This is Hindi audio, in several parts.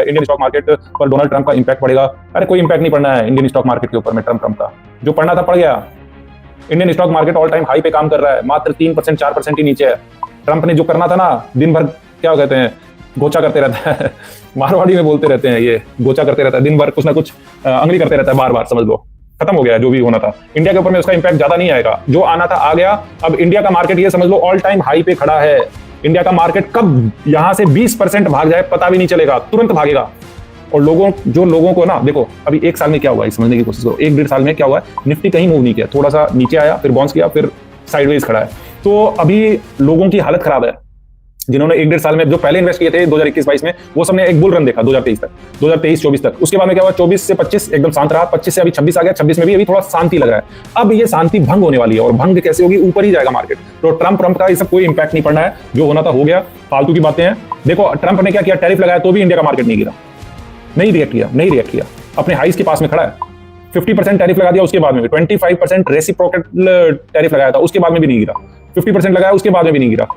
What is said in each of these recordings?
इंडियन स्टॉक मार्केट पर डोनाल्ड ट्रंप का इंपैक्ट पड़ेगा। अरे कोई इंपैक्ट नहीं पड़ना है इंडियन स्टॉक मार्केट के ऊपर में ट्रंप का। जो पढ़ना था पड़ गया। Indian stock market all time high पे काम कर रहा है, मात्र 3% 4% ही नीचे है। ट्रंप ने जो करना था ना, दिन भर क्या कहते हैं, गोचा करते रहता है मारवाड़ी में बोलते रहते हैं, ये गोचा करते रहता है, दिन भर कुछ ना कुछ अंगली करते रहता है, बार बार। समझ लो खत्म हो गया जो भी होना था। इंडिया के ऊपर में उसका इंपैक्ट ज्यादा नहीं आएगा, जो आना था आ गया। अब इंडिया का मार्केट ये समझ लो ऑल टाइम हाई पे खड़ा है। इंडिया का मार्केट कब यहां से 20% भाग जाए पता भी नहीं चलेगा, तुरंत भागेगा। और लोगों को ना, देखो अभी एक साल में क्या हुआ है समझने की कोशिश करो। 1-1.5 साल में क्या हुआ है, निफ्टी कहीं मूव नहीं किया, थोड़ा सा नीचे आया, फिर बाउंस किया, फिर साइडवेज खड़ा है। तो अभी लोगों की हालत खराब है। जिन्होंने 1-1.5 साल में जो पहले इन्वेस्ट किए थे 2021-22 में, वो सबने एक बुल रन देखा 2023 तक, 2023-24 तक। उसके बाद में क्या हुआ, 24 से 25 एकदम शांत रहा, 25 से अभी 26 आ गया, 26 में भी अभी थोड़ा शांति लग रहा है। अब ये शांति भंग होने वाली है, और भंग कैसे होगी, ऊपर ही जाएगा मार्केट। तो ट्रंप का इस सब कोई इंपैक्ट नहीं पड़ना है, जो होना था हो गया, फालतू की बातें हैं। देखो ट्रंप ने क्या किया, टैरिफ लगाया तो भी इंडिया का मार्केट नहीं गिरा, नहीं रिएक्ट किया, अपने हाइस के पास में खड़ा है। 50% टैरिफ लगा दिया, उसके बाद में भी 25% रेसिप्रोकल टैरिफ लगाया था, उसके बाद में भी नहीं गिरा। 50% लगाया, उसके बाद में भी नहीं गिरा।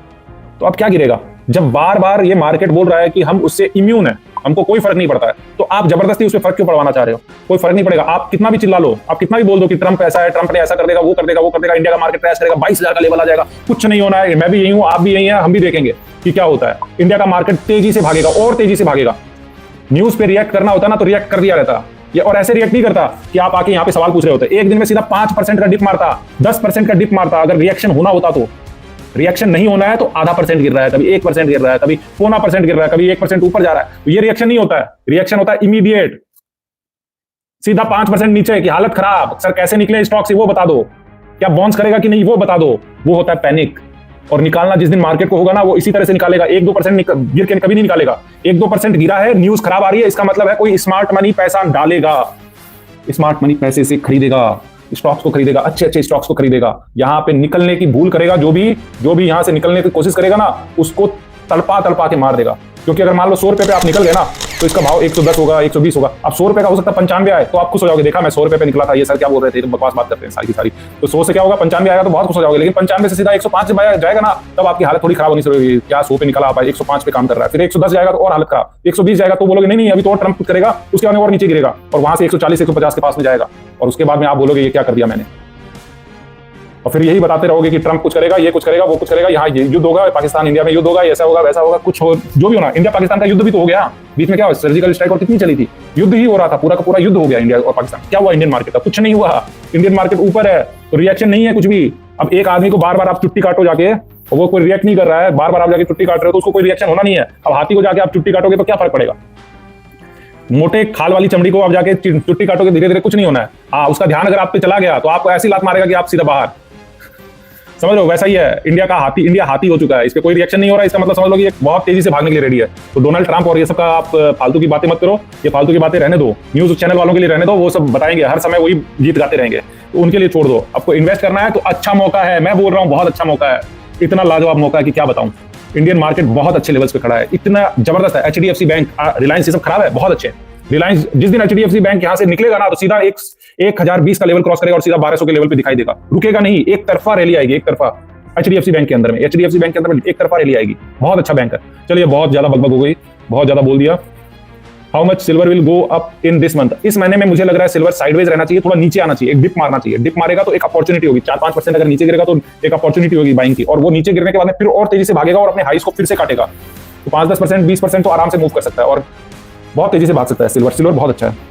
तो अब क्या गिरेगा, जब बार बार ये मार्केट बोल रहा है कि हम उससे इम्यून है, हमको कोई फर्क नहीं पड़ता है, तो आप जबरदस्ती उसमें फर्क क्यों पड़वाना चाह रहे हो? कोई फर्क नहीं पड़ेगा। आप कितना भी चिल्ला लो, आप कितना भी बोल दो कि ट्रंप ऐसा है, ट्रंप ने ऐसा कर देगा, वो कर देगा, इंडिया का मार्केट क्रैश करेगा, 22,000 का लेवल आ जाएगा, कुछ नहीं होना है। मैं भी यही हूं, आप भी यही हैं, हम भी देखेंगे कि क्या होता है। इंडिया का मार्केट तेजी से भागेगा, और तेजी से भागेगा। न्यूज पे रिएक्ट करना होता ना, तो रिएक्ट कर दिया रहता ये, और ऐसे रिएक्ट नहीं करता कि आप आके यहाँ पे सवाल पूछ रहे होते। एक दिन में सीधा 5% का डिप मारता, 10% का डिप मारता। अगर रिएक्शन होना होता तो, रिएक्शन नहीं होना है तो आधा % गिर रहा है, कभी 1% गिर रहा है, कभी 0.25% गिर रहा है, कभी 1% ऊपर जा रहा है, तो ये रिएक्शन नहीं होता है। रिएक्शन होता है इमीडिएट, सीधा 5% नीचे की हालत खराब। सर कैसे निकले स्टॉक से वो बता दो, क्या बाउंस करेगा कि नहीं वो बता दो। वो होता है पैनिक। और निकालना जिस दिन मार्केट को होगा ना, वो इसी तरह से निकालेगा। 1-2% गिर के कभी नहीं निकालेगा। 1-2% गिरा है, न्यूज खराब आ रही है, इसका मतलब है कोई स्मार्ट मनी पैसा डालेगा, स्मार्ट मनी पैसे से खरीदेगा, स्टॉक्स को खरीदेगा, अच्छे स्टॉक्स को खरीदेगा। यहां पे निकलने की भूल करेगा, जो भी यहां से निकलने की कोशिश करेगा ना, उसको तड़पा के मार देगा। क्योंकि अगर मान लो 100 रुपए पे आप निकल गए ना, तो इसका भाव 110 होगा, 120 होगा। अब 100 रुपए का हो सकता है 95 आए, तो आप खुश हो जाओगे, देखा मैं 100 रुपए पे निकला था। ये सर क्या बोल रहे थे, तो बकवास बात करते हैं सारी की सारी। तो 100 से क्या होगा, 95 आएगा तो बहुत खुश हो जाओगे। लेकिन 95 से सीधा 105 से जाएगा ना, तब आपकी हालत थोड़ी खराब होनी शुरू होगी। क्या 100 पे निकला, आप 105 पे काम कर रहा है, फिर 110 जाएगा तो और हालत खराब, 120 जाएगा तो बोलोगे नहीं अभी तो और ट्रंप कुछ करेगा, उसके बाद में और नीचे गिरेगा, और वहां से 140 150 के पास में जाएगा, और उसके बाद में आप बोलोगे ये क्या कर दिया मैंने। और फिर यही बताते रहोगे कि ट्रंप कुछ करेगा, ये कुछ करेगा, वो कुछ करेगा, यहाँ युद्ध होगा, पाकिस्तान इंडिया में युद्ध होगा, ऐसा होगा वैसा होगा, कुछ हो जो भी होना। इंडिया पाकिस्तान का युद्ध भी तो हो गया, बीच में क्या हुआ, सर्जिकल स्ट्राइक और कितनी चली थी, युद्ध ही हो रहा था, पूरा का पूरा युद्ध हो गया इंडिया और पाकिस्तान। क्या हुआ इंडियन मार्केट का, कुछ नहीं हुआ। इंडियन मार्केट ऊपर है, तो रिएक्शन नहीं है कुछ भी। अब एक आदमी को बार बार आप चुट्टी काटो जाके, वो कोई रिएक्ट नहीं कर रहा है, बार बार आप जाके चुट्टी काट रहे हो, तो उसको कोई रिएक्शन होना नहीं है। अब हाथी को जाके आप चुट्टी काटोगे तो क्या फर्क पड़ेगा, मोटे खाल वाली चमड़ी को आप जाके चुट्टी काटोगे, धीरे धीरे कुछ नहीं होना है। हाँ, उसका ध्यान अगर आप पे चला गया तो आपको ऐसी लात मारेगा कि आप सीधा बाहर। समझ लो वैसा ही है इंडिया का हाथी। इंडिया हाथी हो चुका है, इस पे कोई रिएक्शन नहीं हो रहा है, इसका मतलब समझ लो कि बहुत तेजी से भागने के लिए रेडी है। तो डोनाल्ड ट्रंप और ये सब का आप फालतू की बातें मत करो, ये फालतू की बातें रहने दो, न्यूज चैनल वालों के लिए रहने दो, वो सब बताएंगे हर समय, वही गीत गाते रहेंगे, तो उनके लिए छोड़ दो। आपको इन्वेस्ट करना है तो अच्छा मौका है, मैं बोल रहा हूँ बहुत अच्छा मौका है, इतना लाजवाब मौका है कि क्या बताऊं। इंडियन मार्केट बहुत अच्छे लेवल्स पे खड़ा है, इतना जबरदस्त है। HDFC बैंक, रिलायंस, ये सब खराब है, बहुत अच्छे। रिलायंस जिस दिन HDFC बैंक यहां से निकलेगा ना, तो सीधा 1020 का लेवल क्रॉस करेगा, और सीधा 1200 के लेवल पे दिखाई देगा, रुकेगा नहीं, एक तरफा रैली आएगी, एक तरफा। HDFC बैंक के अंदर में, HDFC बैंक के अंदर में एक तरफा रैली आएगी, बहुत अच्छा बैंक है। चलिए बहुत ज्यादा बकबक हो गई, बहुत ज्यादा बोल दिया। How much silver will go up in this month, इस महीने में मुझे लग रहा है सिल्वर साइडवेज रहना चाहिए, थोड़ा नीचे आना चाहिए, एक डिप मारना चाहिए। डिप मारेगा तो एक अपॉर्चुनिटी होगी, 4-5% अगर नीचे गिरेगा तो एक अपॉर्चुनिटी होगी बाइंग की, और वो नीचे गिरने के बाद में फिर और तेजी से भागेगा और अपने हाइस को फिर से काटेगा। तो 5-10% 20% तो आराम से मूव कर सकता है, और बहुत तेजी से भाग सकता है सिल्वर बहुत अच्छा है।